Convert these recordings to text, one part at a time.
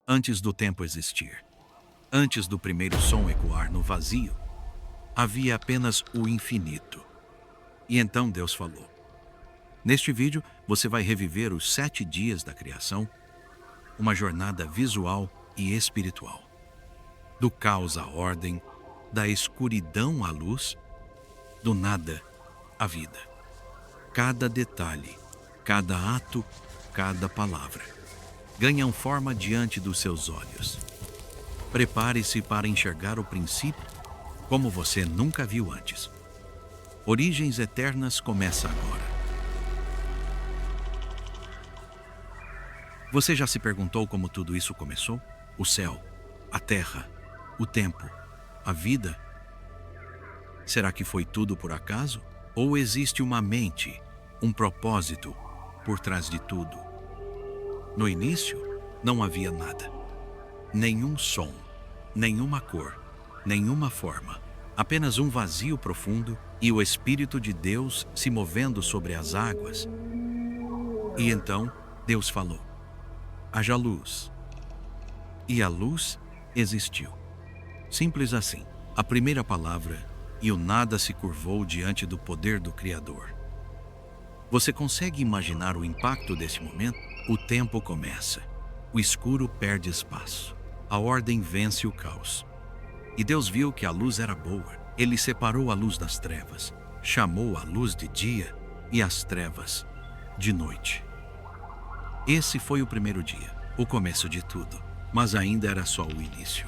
Antes do tempo existir, antes do primeiro som ecoar no vazio, havia apenas o infinito. E então Deus falou. Neste vídeo, você vai reviver os 7 dias da criação, uma jornada visual e espiritual. Do caos à ordem, da escuridão à luz, do nada à vida. Cada detalhe, cada ato, cada palavra ganham forma diante dos seus olhos. Prepare-se para enxergar o princípio como você nunca viu antes. Origens Eternas começa agora. Você já se perguntou como tudo isso começou? O céu, a terra, o tempo, a vida? Será que foi tudo por acaso? Ou existe uma mente, um propósito por trás de tudo? No início, não havia nada. Nenhum som, nenhuma cor, nenhuma forma. Apenas um vazio profundo e o Espírito de Deus se movendo sobre as águas. E então, Deus falou: haja luz. E a luz existiu. Simples assim. A primeira palavra, e o nada se curvou diante do poder do Criador. Você consegue imaginar o impacto desse momento? O tempo começa. O escuro perde espaço. A ordem vence o caos. E Deus viu que a luz era boa. Ele separou a luz das trevas, chamou a luz de dia e as trevas de noite. Esse foi o primeiro dia, o começo de tudo, mas ainda era só o início.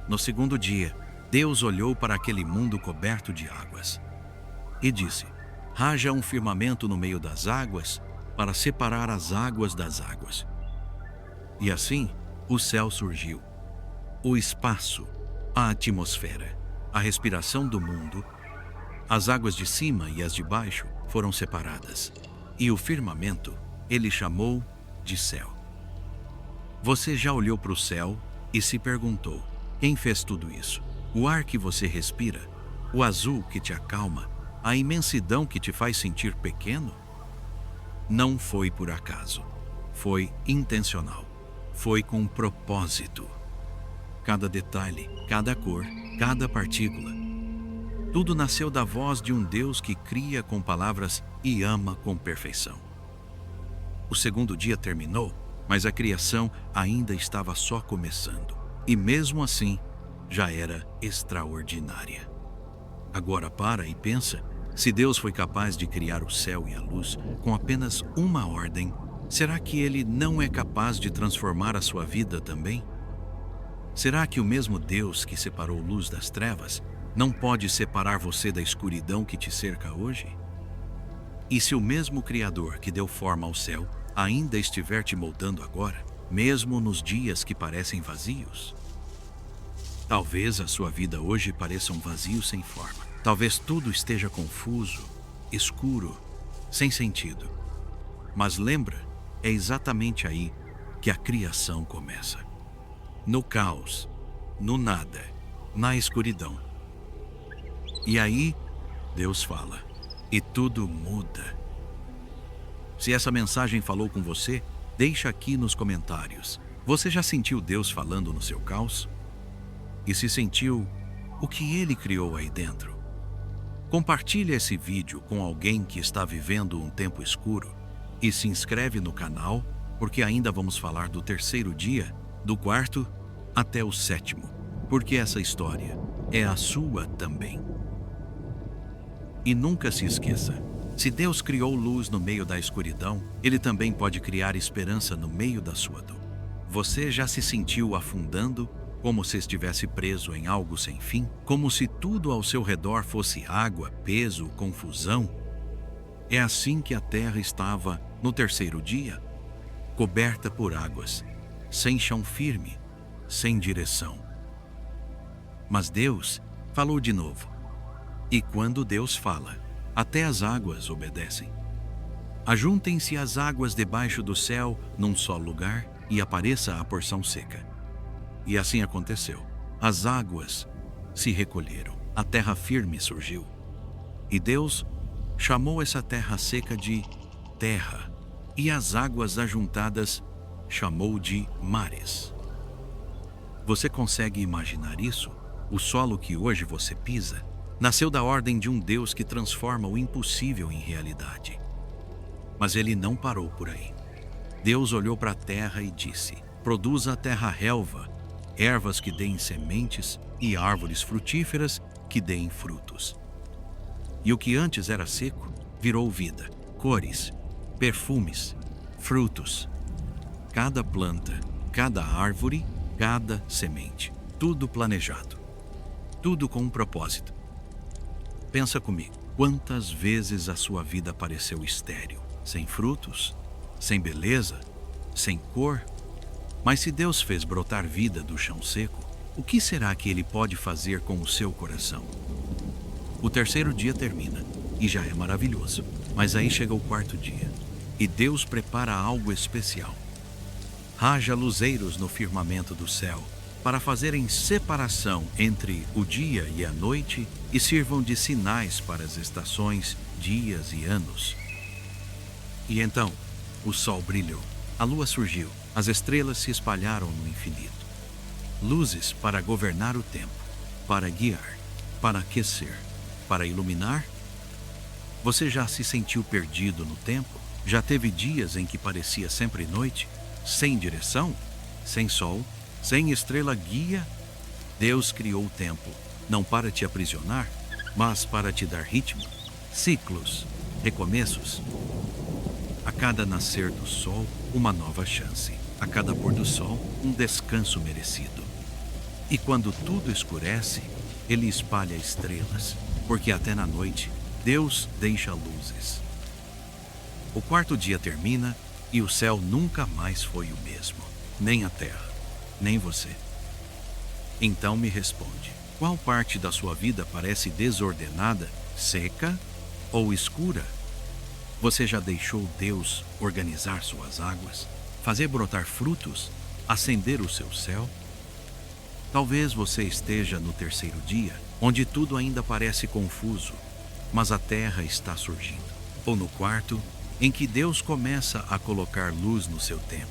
No segundo dia, Deus olhou para aquele mundo coberto de águas e disse: haja um firmamento no meio das águas para separar as águas das águas. E assim, o céu surgiu. O espaço, a atmosfera, a respiração do mundo, as águas de cima e as de baixo foram separadas. E o firmamento, ele chamou de céu. Você já olhou para o céu e se perguntou: quem fez tudo isso? O ar que você respira, o azul que te acalma, a imensidão que te faz sentir pequeno? Não foi por acaso. Foi intencional. Foi com propósito. Cada detalhe, cada cor, cada partícula. Tudo nasceu da voz de um Deus que cria com palavras e ama com perfeição. O segundo dia terminou, mas a criação ainda estava só começando. E mesmo assim, já era extraordinária. Agora para e pensa. Se Deus foi capaz de criar o céu e a luz com apenas uma ordem, será que Ele não é capaz de transformar a sua vida também? Será que o mesmo Deus que separou luz das trevas não pode separar você da escuridão que te cerca hoje? E se o mesmo Criador que deu forma ao céu ainda estiver te moldando agora, mesmo nos dias que parecem vazios? Talvez a sua vida hoje pareça um vazio sem forma. Talvez tudo esteja confuso, escuro, sem sentido. Mas lembra, é exatamente aí que a criação começa. No caos, no nada, na escuridão. E aí, Deus fala, e tudo muda. Se essa mensagem falou com você, deixa aqui nos comentários. Você já sentiu Deus falando no seu caos? E se sentiu, o que Ele criou aí dentro? Compartilhe esse vídeo com alguém que está vivendo um tempo escuro e se inscreve no canal, porque ainda vamos falar do terceiro dia, do quarto até o sétimo, porque essa história é a sua também. E nunca se esqueça, se Deus criou luz no meio da escuridão, Ele também pode criar esperança no meio da sua dor. Você já se sentiu afundando? Como se estivesse preso em algo sem fim? Como se tudo ao seu redor fosse água, peso, confusão? É assim que a terra estava no terceiro dia, coberta por águas, sem chão firme, sem direção. Mas Deus falou de novo. E quando Deus fala, até as águas obedecem. Ajuntem-se as águas debaixo do céu num só lugar e apareça a porção seca. E assim aconteceu. As águas se recolheram, a terra firme surgiu. E Deus chamou essa terra seca de terra, e as águas ajuntadas chamou de mares. Você consegue imaginar isso? O solo que hoje você pisa nasceu da ordem de um Deus que transforma o impossível em realidade. Mas ele não parou por aí. Deus olhou para a terra e disse: produza a terra relva, ervas que deem sementes e árvores frutíferas que deem frutos. E o que antes era seco virou vida, cores, perfumes, frutos. Cada planta, cada árvore, cada semente, tudo planejado, tudo com um propósito. Pensa comigo, quantas vezes a sua vida pareceu estéril, sem frutos, sem beleza, sem cor? Mas se Deus fez brotar vida do chão seco, o que será que Ele pode fazer com o seu coração? O terceiro dia termina, e já é maravilhoso. Mas aí chega o quarto dia, e Deus prepara algo especial. Raja luzeiros no firmamento do céu, para fazerem separação entre o dia e a noite, e sirvam de sinais para as estações, dias e anos. E então, o sol brilhou, a lua surgiu, as estrelas se espalharam no infinito. Luzes para governar o tempo, para guiar, para aquecer, para iluminar. Você já se sentiu perdido no tempo? Já teve dias em que parecia sempre noite, sem direção, sem sol, sem estrela guia? Deus criou o tempo, não para te aprisionar, mas para te dar ritmo, ciclos, recomeços. A cada nascer do sol, uma nova chance. A cada pôr do sol, um descanso merecido. E quando tudo escurece, Ele espalha estrelas, porque até na noite, Deus deixa luzes. O quarto dia termina e o céu nunca mais foi o mesmo, nem a terra, nem você. Então me responde, qual parte da sua vida parece desordenada, seca ou escura? Você já deixou Deus organizar suas águas, fazer brotar frutos, acender o seu céu? Talvez você esteja no terceiro dia, onde tudo ainda parece confuso, mas a terra está surgindo. Ou no quarto, em que Deus começa a colocar luz no seu tempo.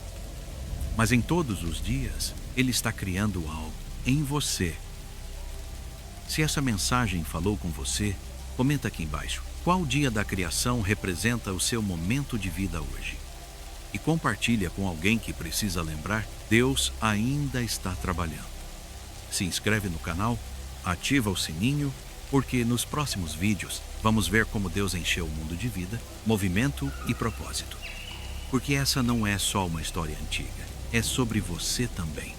Mas em todos os dias, Ele está criando algo em você. Se essa mensagem falou com você, comenta aqui embaixo. Qual dia da criação representa o seu momento de vida hoje? E compartilha com alguém que precisa lembrar, Deus ainda está trabalhando. Se inscreve no canal, ativa o sininho, porque nos próximos vídeos vamos ver como Deus encheu o mundo de vida, movimento e propósito. Porque essa não é só uma história antiga, é sobre você também.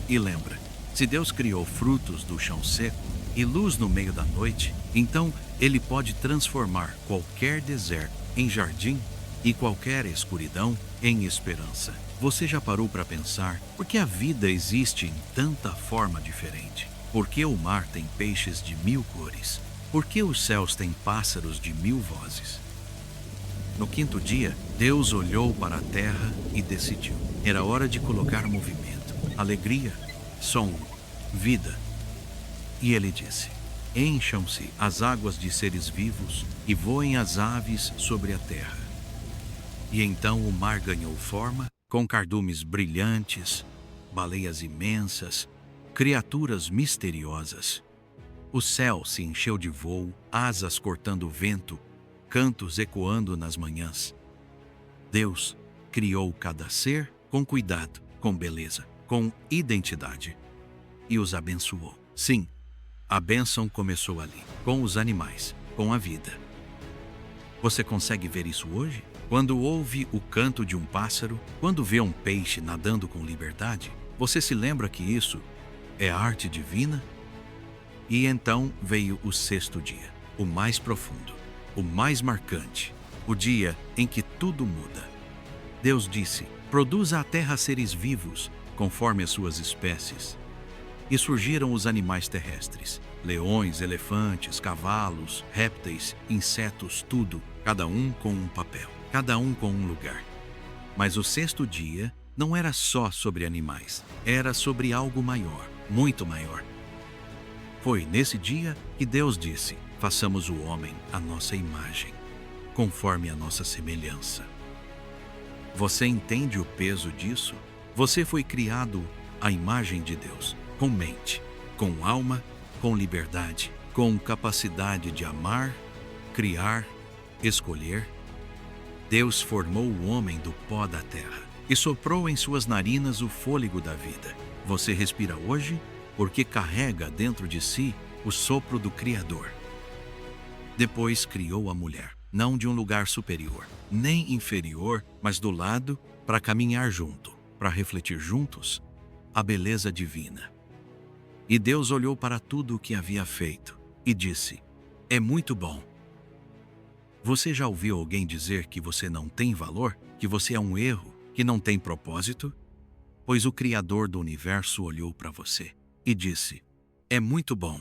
E lembra, se Deus criou frutos do chão seco e luz no meio da noite, então Ele pode transformar qualquer deserto em jardim e qualquer escuridão em esperança. Você já parou para pensar por que a vida existe em tanta forma diferente? Por que o mar tem peixes de 1000 cores? Por que os céus têm pássaros de 1000 vozes? No quinto dia, Deus olhou para a terra e decidiu. Era hora de colocar movimento, alegria, som, vida. E Ele disse: encham-se as águas de seres vivos e voem as aves sobre a terra. E então o mar ganhou forma, com cardumes brilhantes, baleias imensas, criaturas misteriosas. O céu se encheu de voo, asas cortando o vento, cantos ecoando nas manhãs. Deus criou cada ser com cuidado, com beleza, com identidade, e os abençoou. Sim, a bênção começou ali, com os animais, com a vida. Você consegue ver isso hoje? Quando ouve o canto de um pássaro, quando vê um peixe nadando com liberdade, você se lembra que isso é arte divina? E então veio o sexto dia, o mais profundo, o mais marcante, o dia em que tudo muda. Deus disse: produza a terra seres vivos, conforme as suas espécies. E surgiram os animais terrestres, leões, elefantes, cavalos, répteis, insetos, tudo, cada um com um papel, cada um com um lugar. Mas o sexto dia não era só sobre animais, era sobre algo maior, muito maior. Foi nesse dia que Deus disse: façamos o homem à nossa imagem, conforme a nossa semelhança. Você entende o peso disso? Você foi criado à imagem de Deus, com mente, com alma, com liberdade, com capacidade de amar, criar, escolher. Deus formou o homem do pó da terra e soprou em suas narinas o fôlego da vida. Você respira hoje porque carrega dentro de si o sopro do Criador. Depois criou a mulher, não de um lugar superior, nem inferior, mas do lado, para caminhar junto, para refletir juntos a beleza divina. E Deus olhou para tudo o que havia feito e disse: é muito bom. Você já ouviu alguém dizer que você não tem valor, que você é um erro, que não tem propósito? Pois o Criador do universo olhou para você e disse: é muito bom.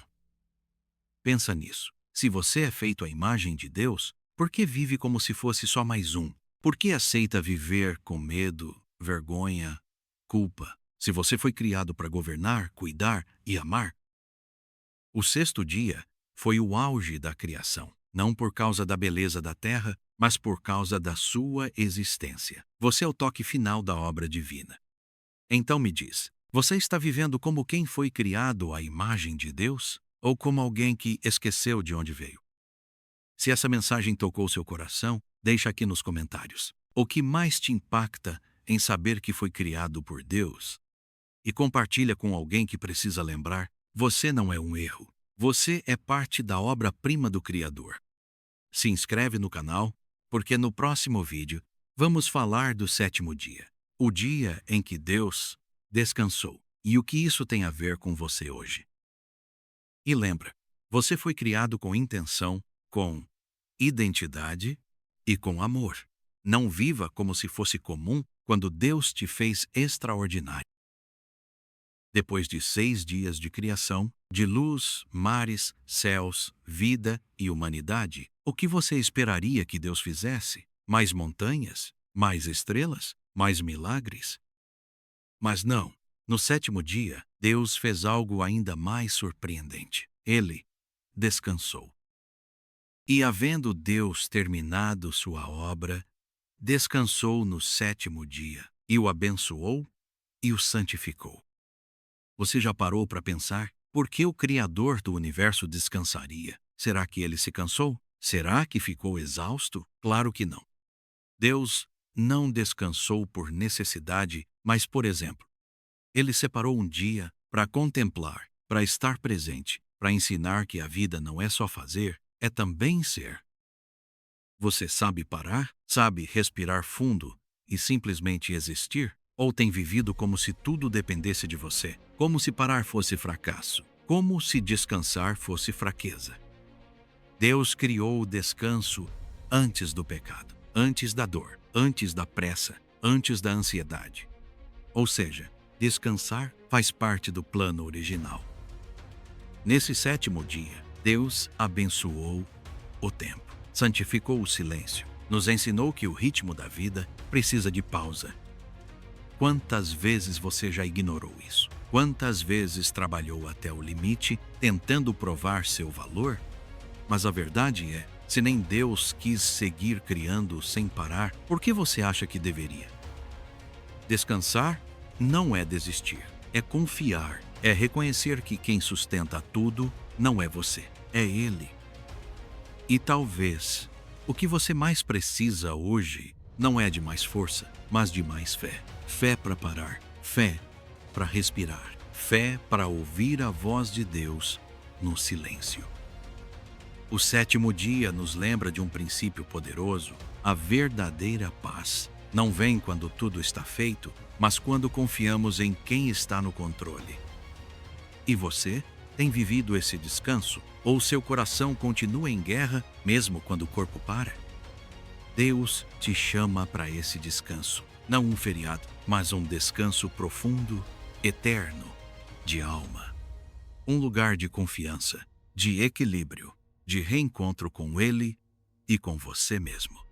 Pensa nisso. Se você é feito à imagem de Deus, por que vive como se fosse só mais um? Por que aceita viver com medo, vergonha, culpa? Se você foi criado para governar, cuidar e amar. O sexto dia foi o auge da criação, não por causa da beleza da terra, mas por causa da sua existência. Você é o toque final da obra divina. Então me diz, você está vivendo como quem foi criado à imagem de Deus? Ou como alguém que esqueceu de onde veio? Se essa mensagem tocou seu coração, deixa aqui nos comentários. O que mais te impacta em saber que foi criado por Deus? E compartilha com alguém que precisa lembrar: você não é um erro. Você é parte da obra-prima do Criador. Se inscreve no canal, porque no próximo vídeo vamos falar do sétimo dia, o dia em que Deus descansou, e o que isso tem a ver com você hoje. E lembra, você foi criado com intenção, com identidade e com amor. Não viva como se fosse comum quando Deus te fez extraordinário. Depois de 6 dias de criação, de luz, mares, céus, vida e humanidade, o que você esperaria que Deus fizesse? Mais montanhas? Mais estrelas? Mais milagres? Mas não. No sétimo dia, Deus fez algo ainda mais surpreendente. Ele descansou. E havendo Deus terminado sua obra, descansou no sétimo dia, e o abençoou e o santificou. Você já parou para pensar por que o Criador do universo descansaria? Será que ele se cansou? Será que ficou exausto? Claro que não. Deus não descansou por necessidade, mas por exemplo. Ele separou um dia para contemplar, para estar presente, para ensinar que a vida não é só fazer, é também ser. Você sabe parar? Sabe respirar fundo e simplesmente existir? Ou tem vivido como se tudo dependesse de você? Como se parar fosse fracasso? Como se descansar fosse fraqueza? Deus criou o descanso antes do pecado, antes da dor, antes da pressa, antes da ansiedade. Ou seja, descansar faz parte do plano original. Nesse sétimo dia, Deus abençoou o tempo, santificou o silêncio, nos ensinou que o ritmo da vida precisa de pausa. Quantas vezes você já ignorou isso? Quantas vezes trabalhou até o limite, tentando provar seu valor? Mas a verdade é, se nem Deus quis seguir criando sem parar, por que você acha que deveria? Descansar não é desistir, é confiar, é reconhecer que quem sustenta tudo não é você, é Ele. E talvez o que você mais precisa hoje não é de mais força, mas de mais fé. Fé para parar, fé para respirar, fé para ouvir a voz de Deus no silêncio. O sétimo dia nos lembra de um princípio poderoso: a verdadeira paz não vem quando tudo está feito, mas quando confiamos em quem está no controle. E você tem vivido esse descanso? Ou seu coração continua em guerra mesmo quando o corpo para? Deus te chama para esse descanso, não um feriado, mas um descanso profundo, eterno, de alma. Um lugar de confiança, de equilíbrio, de reencontro com Ele e com você mesmo.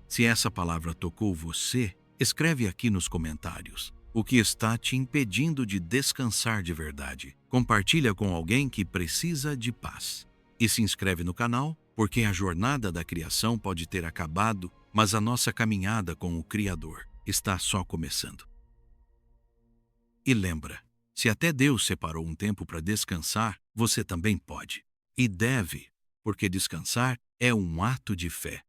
Se essa palavra tocou você, escreve aqui nos comentários o que está te impedindo de descansar de verdade. Compartilha com alguém que precisa de paz. E se inscreve no canal Porque a jornada da criação pode ter acabado, mas a nossa caminhada com o Criador está só começando. E lembra, se até Deus separou um tempo para descansar, você também pode. E deve, porque descansar é um ato de fé.